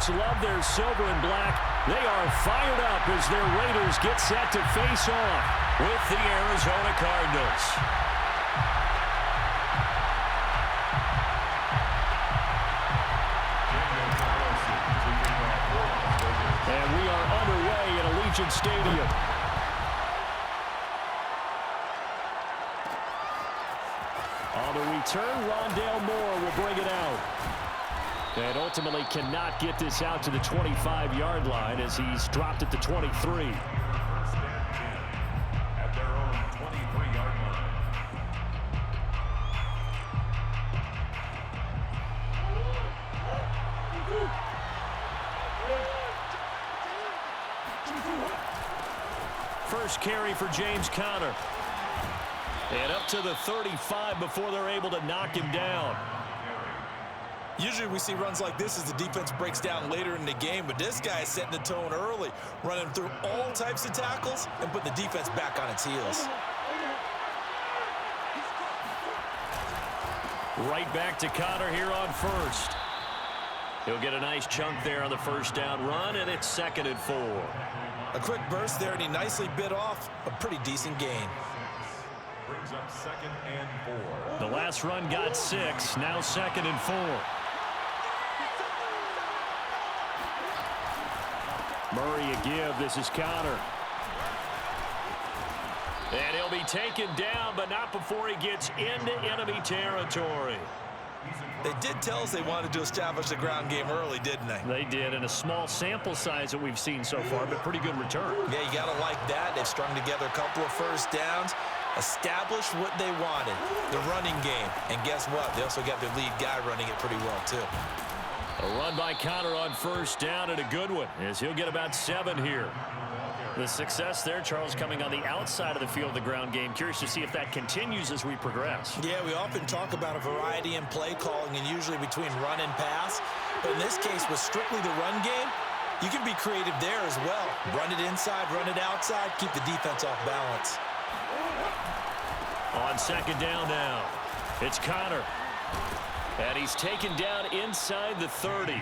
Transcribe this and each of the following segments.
Folks love their silver and black. They are fired up as their Raiders get set to face off with the Arizona Cardinals. And we are underway at Allegiant Stadium. On the return, Rondale Moore will bring it out. And ultimately cannot get this out to the 25-yard line as he's dropped at the 23. First and 10 at their own 23-yard line. First carry for James Conner. And up to the 35 before they're able to knock him down. Usually we see runs like this as the defense breaks down later in the game, but this guy is setting the tone early, running through all types of tackles and putting the defense back on its heels. Right back to Conner here on first. He'll get a nice chunk there on the first down run, and it's 2nd and 4. A quick burst there, and he nicely bit off a pretty decent gain. Brings up 2nd and 4. The last run got 6, now 2nd and 4. Murray a give. This is Conner. And he'll be taken down, but not before he gets into enemy territory. They did tell us they wanted to establish the ground game early, didn't they? They did, in a small sample size that we've seen so far, but pretty good return. Yeah, you got to like that. They've strung together a couple of first downs, established what they wanted, the running game. And guess what? They also got their lead guy running it pretty well, too. A run by Conner on first down, and a good one, as he'll get about 7 here. The success there, Charles, coming on the outside of the field of the ground game. Curious to see if that continues as we progress. Yeah, we often talk about a variety in play calling and usually between run and pass. But in this case, with strictly the run game, you can be creative there as well. Run it inside, run it outside, keep the defense off balance. On 2nd down now, it's Conner. And he's taken down inside the 30.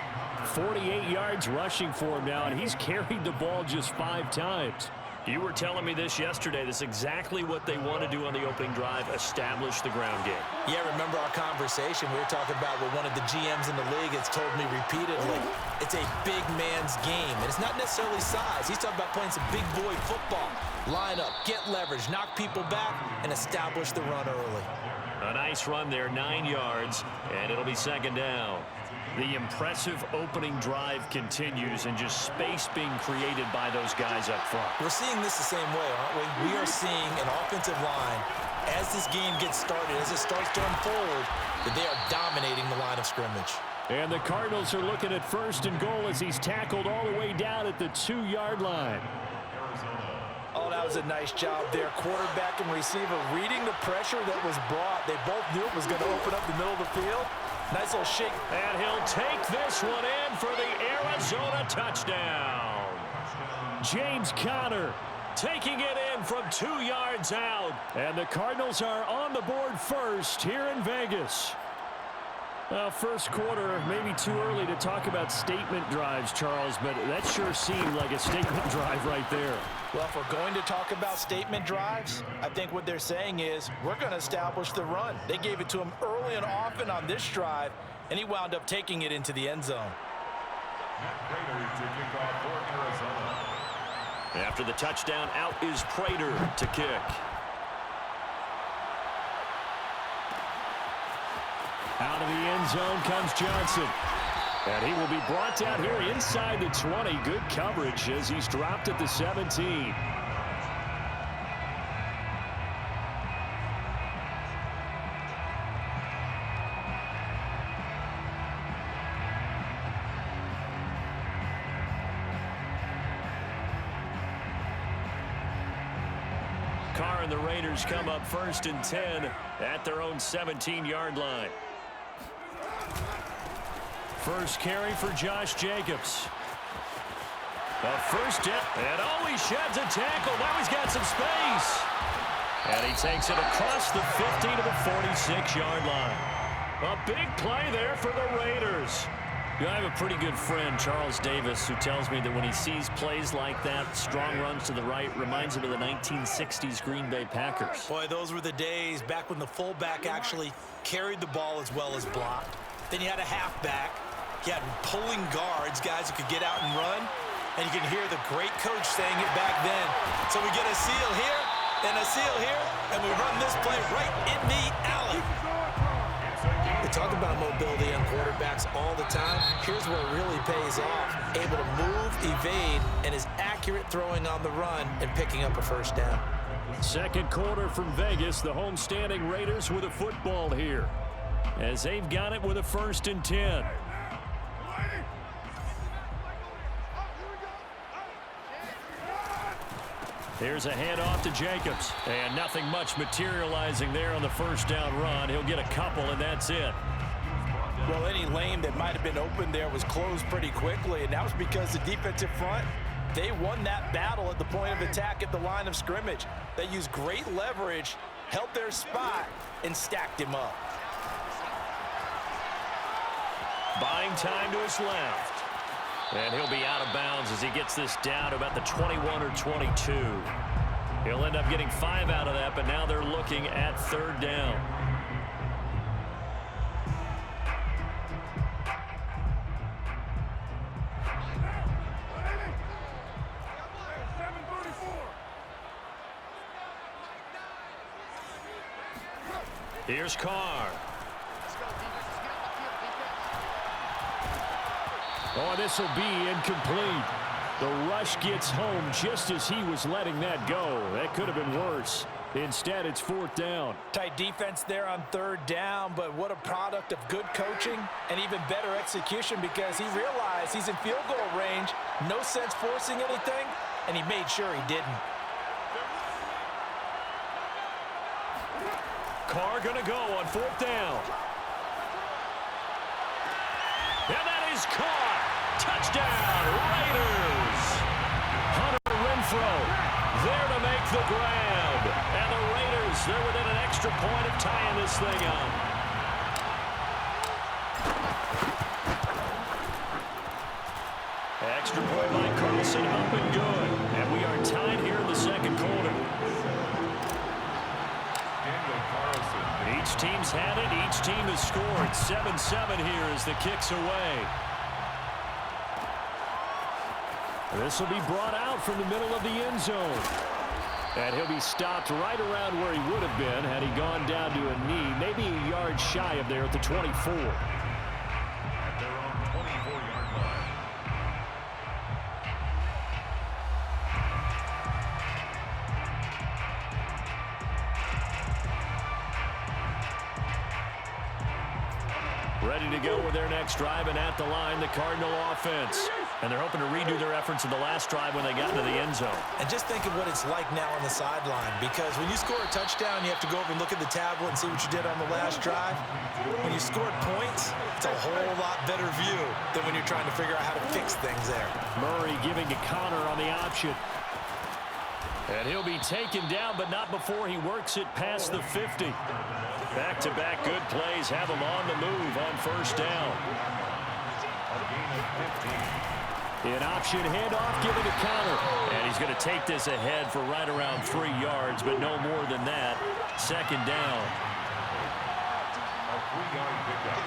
48 yards rushing for him now, and he's carried the ball just 5 times. You were telling me this yesterday. This is exactly what they want to do on the opening drive, establish the ground game. Yeah, remember our conversation? We were talking about what one of the GMs in the league has told me repeatedly. It's a big man's game, and it's not necessarily size. He's talking about playing some big boy football. Line up, get leverage, knock people back, and establish the run early. A nice run there, 9 yards, and it'll be 2nd down. The impressive opening drive continues, and just space being created by those guys up front. We're seeing this the same way, aren't we? We are seeing an offensive line, as this game gets started, as it starts to unfold, that they are dominating the line of scrimmage. And the Cardinals are looking at 1st and goal as he's tackled all the way down at the 2-yard line. Oh, that was a nice job there. Quarterback and receiver reading the pressure that was brought. They both knew it was going to open up the middle of the field. Nice little shake. And he'll take this one in for the Arizona touchdown. James Conner taking it in from 2 yards out. And the Cardinals are on the board first here in Vegas. Well, first quarter, maybe too early to talk about statement drives, Charles, but that sure seemed like a statement drive right there. Well, if we're going to talk about statement drives, I think what they're saying is we're going to establish the run. They gave it to him early and often on this drive, and he wound up taking it into the end zone. After the touchdown, out is Prater to kick. Out of the end zone comes Johnson. And he will be brought down here inside the 20. Good coverage as he's dropped at the 17. Carr and the Raiders come up 1st and 10 at their own 17-yard line. First carry for Josh Jacobs. A first step, and he sheds a tackle. Now he's got some space. And he takes it across the 50 to the 46-yard line. A big play there for the Raiders. Yeah, I have a pretty good friend, Charles Davis, who tells me that when he sees plays like that, strong runs to the right, reminds him of the 1960s Green Bay Packers. Boy, those were the days back when the fullback actually carried the ball as well as blocked. Then you had a halfback. You had pulling guards, guys who could get out and run. And you can hear the great coach saying it back then. So we get a seal here and a seal here, and we run this play right in the alley. We talk about mobility on quarterbacks all the time. Here's where it really pays off. Able to move, evade, and is accurate throwing on the run and picking up a first down. Second quarter from Vegas, the homestanding Raiders with a football here, as they've got it with a 1st and 10. Here's a handoff to Jacobs, and nothing much materializing there on the first down run. He'll get a couple, and that's it. Well, any lane that might have been open there was closed pretty quickly, and that was because the defensive front, they won that battle at the point of attack at the line of scrimmage. They used great leverage, held their spot, and stacked him up. Buying time to his left. And he'll be out of bounds as he gets this down to about the 21 or 22. He'll end up getting 5 out of that, but now they're looking at 3rd down. Here's Carr. Oh, this will be incomplete. The rush gets home just as he was letting that go. That could have been worse. Instead, it's 4th down. Tight defense there on 3rd down, but what a product of good coaching and even better execution, because he realized he's in field goal range. No sense forcing anything, and he made sure he didn't. Carr going to go on 4th down. And that is caught. Touchdown, Raiders. Hunter Renfrow there to make the grab. And the Raiders, they're within an extra point of tying this thing up. Extra point by Carlson, up and good. And we are tied here in the 2nd quarter. Each team's had it. Each team has scored. 7-7 here as the kick's away. This will be brought out from the middle of the end zone. And he'll be stopped right around where he would have been had he gone down to a knee, maybe a yard shy of there at the 24. At their own 24-yard line. Ready to go with their next drive, and at the line, the Cardinal offense. And they're hoping to redo their efforts in the last drive when they got into the end zone. And just think of what it's like now on the sideline, because when you score a touchdown, you have to go over and look at the tablet and see what you did on the last drive. When you scored points, it's a whole lot better view than when you're trying to figure out how to fix things there. Murray giving to Connor on the option. And he'll be taken down, but not before he works it past the 50. Back-to-back good plays have him on the move on 1st down. An option handoff given to Connor. And he's going to take this ahead for right around 3 yards, but no more than that. 2nd down. A 3-yard pickup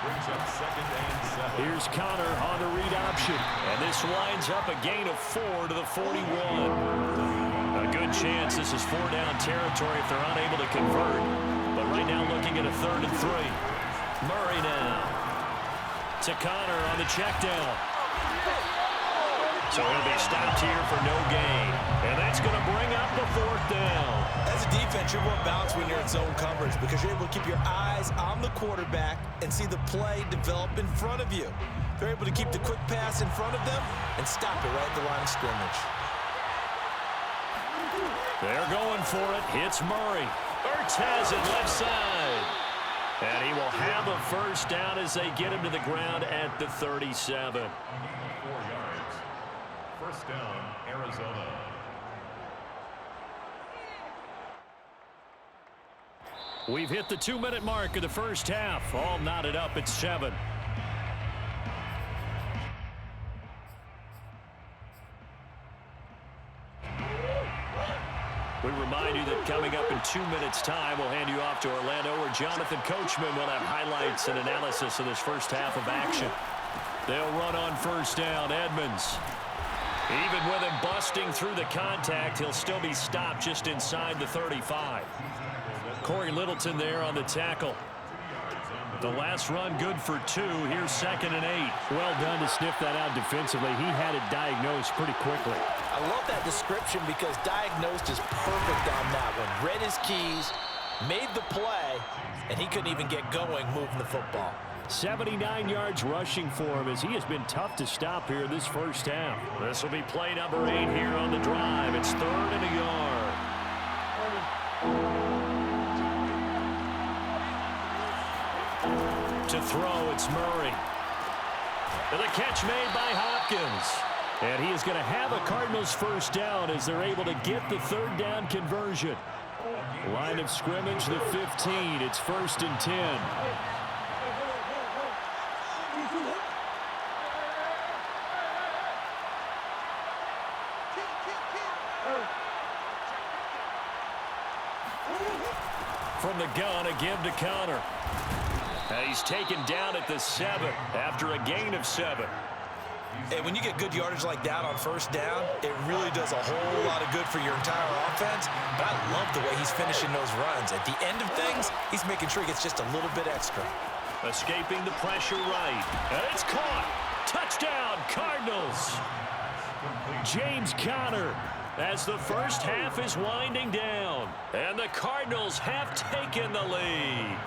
brings up 2nd and 7. Here's Connor on the read option. And this winds up a gain of 4 to the 41. A good chance this is 4-down territory if they're unable to convert. But right now looking at a 3rd and 3. Murray now to Connor on the check down. So he'll be stopped here for no gain. And that's going to bring up the 4th down. As a defense, you're more balanced when you're in zone coverage because you're able to keep your eyes on the quarterback and see the play develop in front of you. They're able to keep the quick pass in front of them and stop it right at the line of scrimmage. They're going for it. Hits Murray. Ertz has it left side. And he will have a 1st down as they get him to the ground at the 37. 4 yards. 1st down, Arizona. We've hit the 2-minute mark of the 1st half. All knotted up at 7. We remind you that coming up in 2 minutes' time, we'll hand you off to Orlando, where Jonathan Coachman will have highlights and analysis of this first half of action. They'll run on first down. Edmonds. Even with him busting through the contact, he'll still be stopped just inside the 35. Corey Littleton there on the tackle. The last run good for 2. Here's 2nd and 8. Well done to sniff that out defensively. He had it diagnosed pretty quickly. I love that description because diagnosed is perfect on that one. Read his keys, made the play, and he couldn't even get going moving the football. 79 yards rushing for him as he has been tough to stop here this first half. This will be play number 8 here on the drive. It's 3rd and a yard. To throw, it's Murray. And the catch made by Hopkins. And he is going to have a Cardinals first down as they're able to get the 3rd down conversion. Line of scrimmage, the 15. It's 1st and 10. From the gun, a give to Connor. And he's taken down at the 7 after a gain of 7. And when you get good yardage like that on first down, it really does a whole lot of good for your entire offense. But I love the way he's finishing those runs. At the end of things, he's making sure he gets just a little bit extra. Escaping the pressure right. And it's caught. Touchdown, Cardinals. James Conner, as the first half is winding down. And the Cardinals have taken the lead.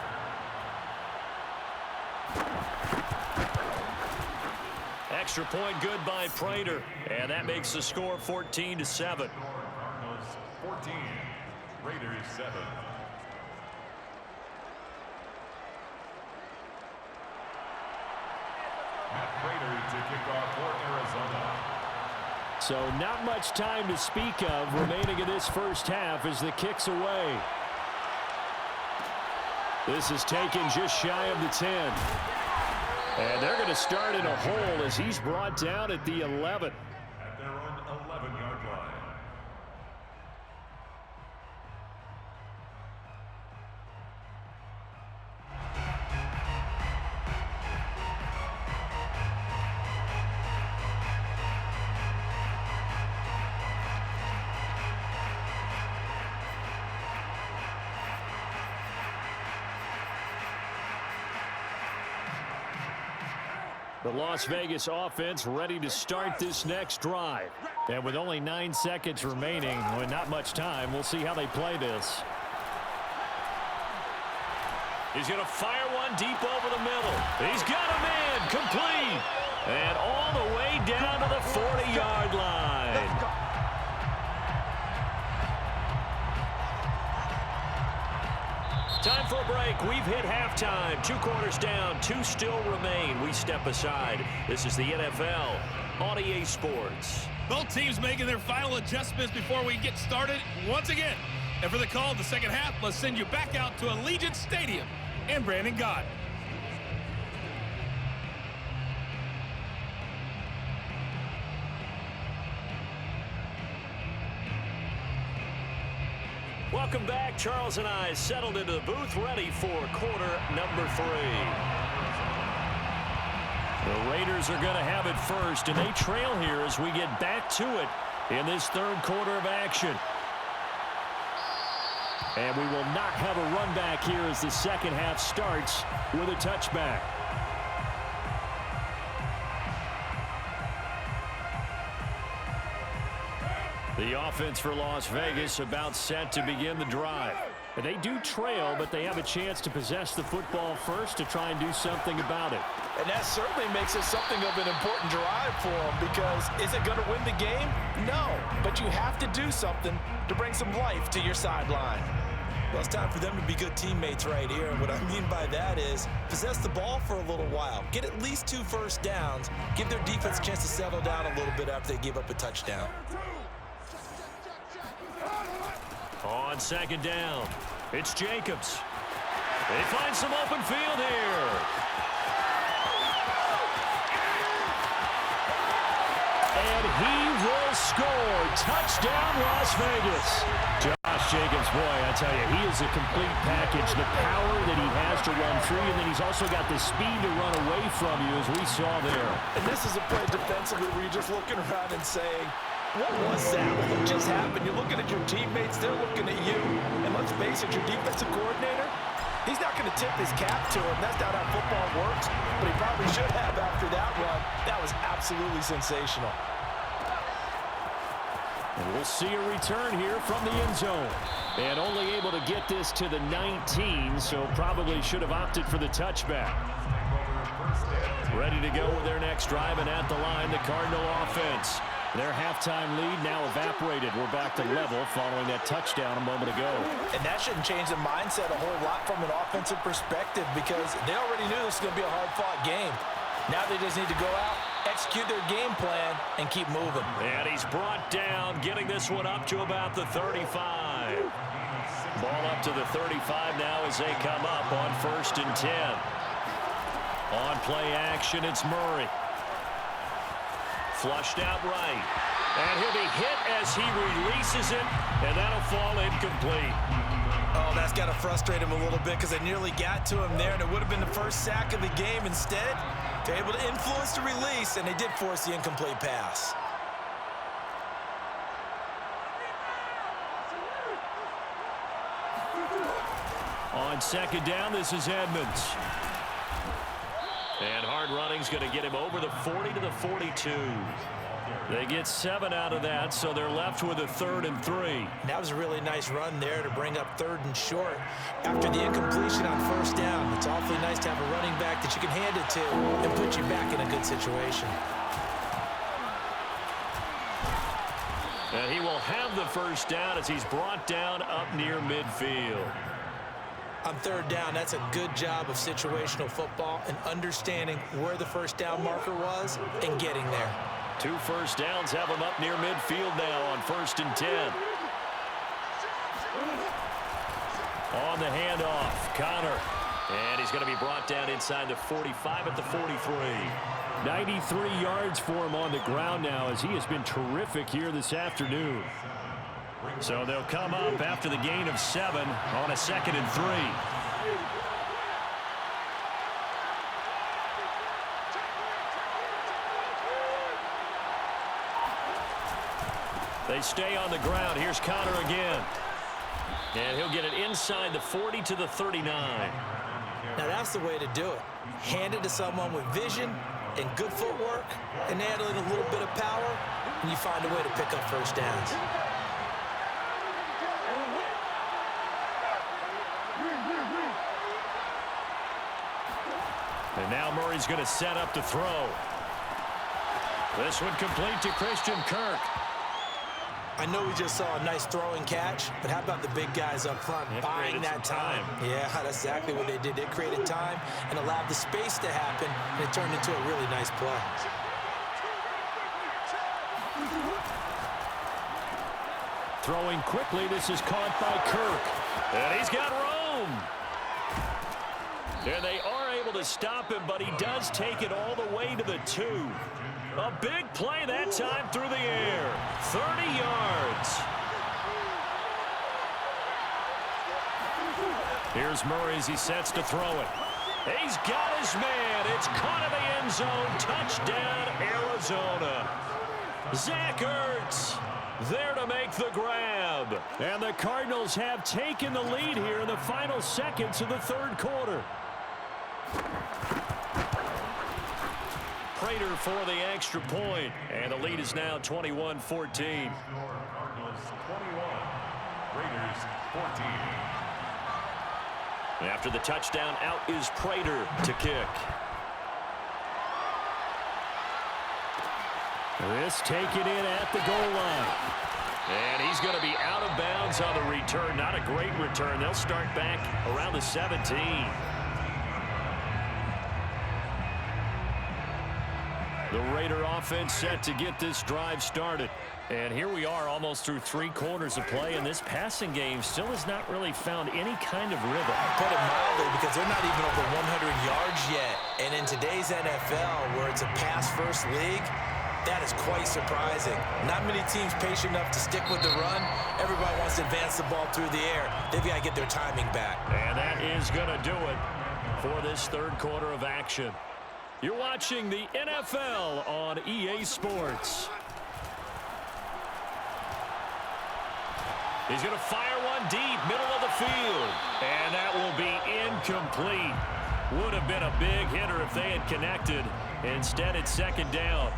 Extra point good by Prater. And that makes the score 14-7. Cardinals 14, Raiders 7. Matt Prater to kick off for Arizona. So not much time to speak of remaining in this first half as the kick's away. This is taken just shy of the 10. And they're going to start in a hole as he's brought down at the 11. At their own 11-yard line. The Las Vegas offense ready to start this next drive. And with only 9 seconds remaining, with not much time, we'll see how they play this. He's going to fire one deep over the middle. He's got him in, complete. And all the way down to the 40-yard line. Time for a break. We've hit halftime. 2 quarters down. 2 still remain. We step aside. This is the NFL on EA Sports. Both teams making their final adjustments before we get started once again. And for the call of the second half, let's send you back out to Allegiant Stadium and Brandon Gott. Welcome back. Charles and I settled into the booth, ready for quarter number 3. The Raiders are going to have it first, and they trail here as we get back to it in this 3rd quarter of action. And we will not have a run back here as the second half starts with a touchback. The offense for Las Vegas about set to begin the drive. They do trail, but they have a chance to possess the football first to try and do something about it. And that certainly makes it something of an important drive for them, because is it going to win the game? No, but you have to do something to bring some life to your sideline. Well, it's time for them to be good teammates right here. And what I mean by that is possess the ball for a little while. Get at least 2 first downs. Give their defense a chance to settle down a little bit after they give up a touchdown. On second down, it's Jacobs. They find some open field here. And he will score. Touchdown, Las Vegas. Jacobs, boy, I tell you, he is a complete package. The power that he has to run through, and then he's also got the speed to run away from you, as we saw there. And this is a play defensively where you're just looking around and saying, what was that? What just happened? You're looking at your teammates, they're looking at you. And let's face it, your defensive coordinator, he's not going to tip his cap to him. That's not how football works, but he probably should have after that run. That was absolutely sensational. And we'll see a return here from the end zone. And only able to get this to the 19, so probably should have opted for the touchback. Ready to go with their next drive, and at the line, the Cardinal offense. Their halftime lead now evaporated. We're back to level following that touchdown a moment ago. And that shouldn't change the mindset a whole lot from an offensive perspective, because they already knew this was going to be a hard-fought game. Now they just need to go out, execute their game plan, and keep moving. And he's brought down, getting this one up to about the 35. Ball up to the 35 now as they come up on 1st and 10. On play action, it's Murray. Flushed out right. And he'll be hit as he releases it, and that'll fall incomplete. Oh, that's got to frustrate him a little bit, because they nearly got to him there, and it would have been the first sack of the game. Instead, they're able to influence the release, and they did force the incomplete pass. On 2nd down, this is Edmonds. And hard running's going to get him over the 40 to the 42. They get 7 out of that, so they're left with a 3rd and 3. That was a really nice run there to bring up 3rd and short. After the incompletion on 1st down, it's awfully nice to have a running back that you can hand it to and put you back in a good situation. And he will have the 1st down as he's brought down up near midfield. On 3rd down, that's a good job of situational football and understanding where the 1st down marker was and getting there. 2 first downs have him up near midfield now on 1st and 10. On the handoff, Connor. And he's going to be brought down inside the 45 at the 43. 93 yards for him on the ground now, as he has been terrific here this afternoon. So they'll come up after the gain of 7 on a 2nd and 3. They stay on the ground. Here's Connor again. And he'll get it inside the 40 to the 39. Now that's the way to do it. Hand it to someone with vision and good footwork, and handling a little bit of power, and you find a way to pick up 1st downs. And now Murray's going to set up to throw. This one complete to Christian Kirk. I know we just saw a nice throwing catch, but how about the big guys up front buying that time? Yeah, that's exactly what they did. They created time and allowed the space to happen, and it turned into a really nice play. Throwing quickly, this is caught by Kirk. And he's got room. And they are able to stop him, but he does take it all the way to the 2. A big play that time through the air. 30 yards. Here's Murray as he sets to throw it. He's got his man. It's caught in the end zone. Touchdown, Arizona. Zach Ertz there to make the grab. And the Cardinals have taken the lead here in the final seconds of the 3rd quarter. Prater for the extra point. And the lead is now 21-14. Cardinals 21, Raiders 14. After the touchdown, out is Prater to kick. This taken in at the goal line. And he's going to be out of bounds on the return. Not a great return. They'll start back around the 17. The Raider offense set to get this drive started. And here we are almost through 3 quarters of play, and this passing game still has not really found any kind of rhythm. Put it mildly, because they're not even over 100 yards yet. And in today's NFL, where it's a pass-first league, That is quite surprising. Not many teams patient enough to stick with the run. Everybody wants to advance the ball through the air. They've got to get their timing back. And that is going to do it for this third quarter of action. You're watching the NFL on EA Sports. He's going to fire one deep, middle of the field. And that will be incomplete. Would have been a big hitter if they had connected. Instead, it's second down.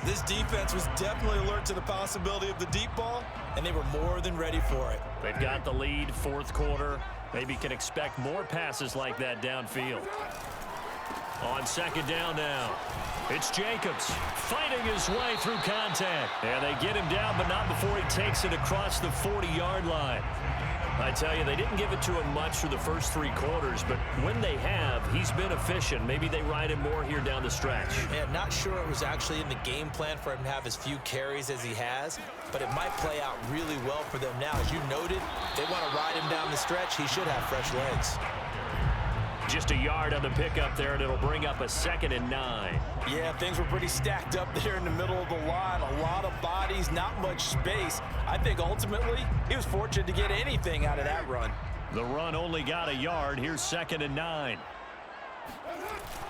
This defense was definitely alert to the possibility of the deep ball, and they were more than ready for it. They've got the lead, fourth quarter. Maybe can expect more passes like that downfield. On second down now, it's Jacobs fighting his way through contact. And they get him down, but not before he takes it across the 40-yard line. I tell you, they didn't give it to him much through the first three quarters, but when they have, he's been efficient. Maybe they ride him more here down the stretch. Yeah, not sure it was actually in the game plan for him to have as few carries as he has, but it might play out really well for them now. As you noted, they want to ride him down the stretch. He should have fresh legs. Just a yard on the pickup there, and it'll bring up a 2nd and 9. Yeah, things were pretty stacked up there in the middle of the line. A lot of bodies, not much space. I think ultimately he was fortunate to get anything out of that run. The run only got a yard. Here's 2nd and 9.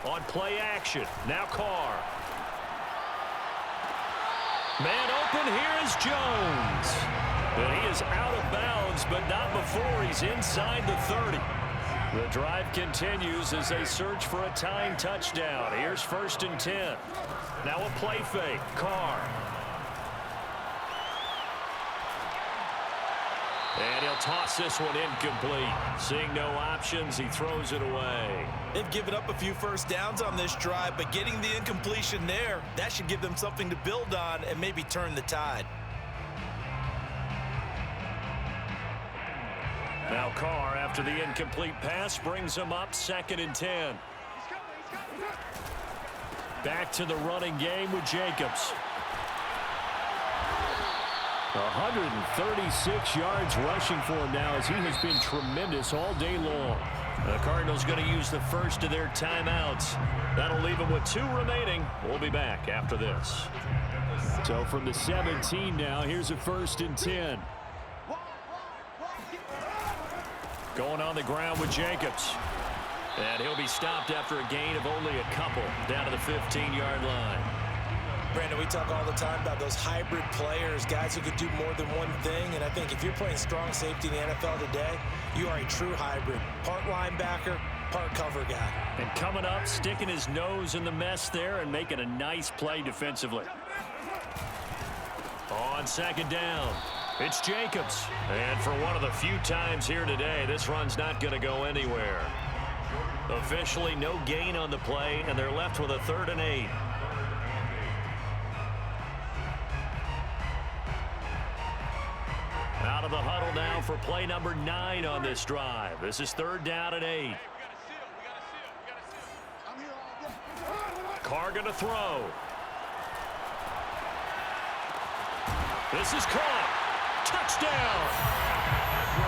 On play action, now Carr. Man open, here is Jones. And he is out of bounds, but not before he's inside the 30. The drive continues as they search for a tying touchdown. Here's 1st and 10. Now a play fake. Carr. And he'll toss this one incomplete. Seeing no options, he throws it away. They've given up a few first downs on this drive, but getting the incompletion there, that should give them something to build on and maybe turn the tide. Now Carr, after the incomplete pass, brings him up 2nd and 10. Back to the running game with Jacobs. 136 yards rushing for him now as he has been tremendous all day long. The Cardinals going to use the first of their timeouts. That'll leave them with 2 remaining. We'll be back after this. So from the 17 now, here's a 1st and 10. Going on the ground with Jacobs. And he'll be stopped after a gain of only a couple down to the 15-yard line. Brandon, we talk all the time about those hybrid players, guys who could do more than one thing. And I think if you're playing strong safety in the NFL today, you are a true hybrid. Part linebacker, part cover guy. And coming up, sticking his nose in the mess there and making a nice play defensively. On second down, it's Jacobs. And for one of the few times here today, this run's not going to go anywhere. Officially no gain on the play, and they're left with a 3rd and 8. Out of the huddle now for play number 9 on this drive. This is 3rd down and 8. Carr going to throw. This is caught. Touchdown.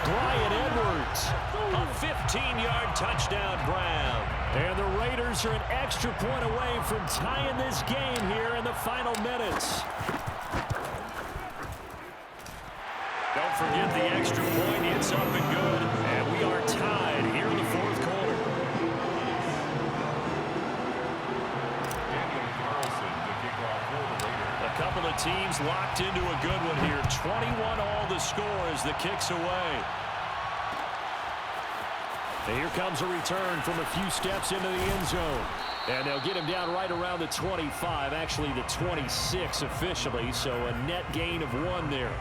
Bryan Edwards. A 15-yard touchdown grab. And the Raiders are an extra point away from tying this game here in the final minutes. Don't forget the extra point. It's up and good. And we are tied here in the 4th quarter. A couple of teams locked into a good one here. 21-all the score as the kick's away. And here comes a return from a few steps into the end zone. And they'll get him down right around the 25, actually the 26 officially, so a net gain of 1 there.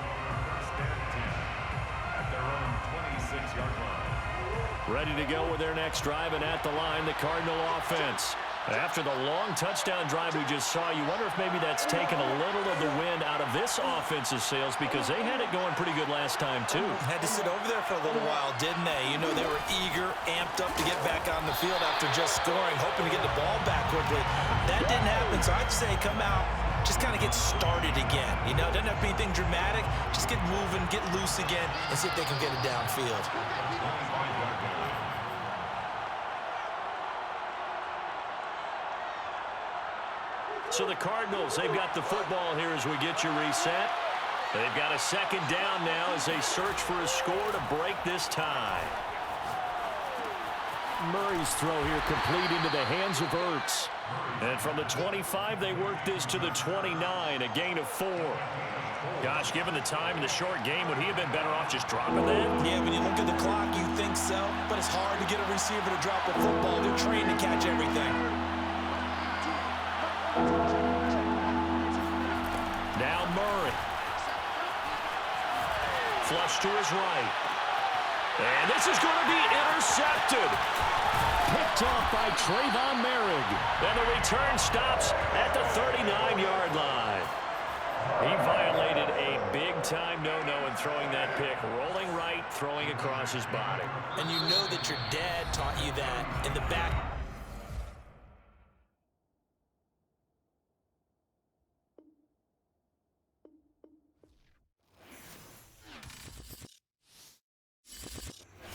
Ready to go with their next drive, and at the line, the Cardinal offense. After the long touchdown drive we just saw, you wonder if maybe that's taken a little of the wind out of this offense's sails because they had it going pretty good last time, too. Had to sit over there for a little while, didn't they? You know, they were eager, amped up to get back on the field after just scoring, hoping to get the ball back quickly. That didn't happen, so I'd say come out, just kind of get started again. You know, doesn't have to be anything dramatic. Just get moving, get loose again, and see if they can get it downfield. So the Cardinals, they've got the football here as we get you reset. They've got a second down now as they search for a score to break this tie. Murray's throw here complete into the hands of Ertz. And from the 25, they work this to the 29, a gain of 4. Gosh, given the time in the short game, would he have been better off just dropping that? Yeah, when you look at the clock, you think so. But it's hard to get a receiver to drop a football. They're trained to catch everything. Now Murray. Flush to his right. And this is going to be intercepted. Picked off by Trayvon Merrick. And the return stops at the 39-yard line. He violated a big-time no-no in throwing that pick. Rolling right, throwing across his body. And you know that your dad taught you that in the back.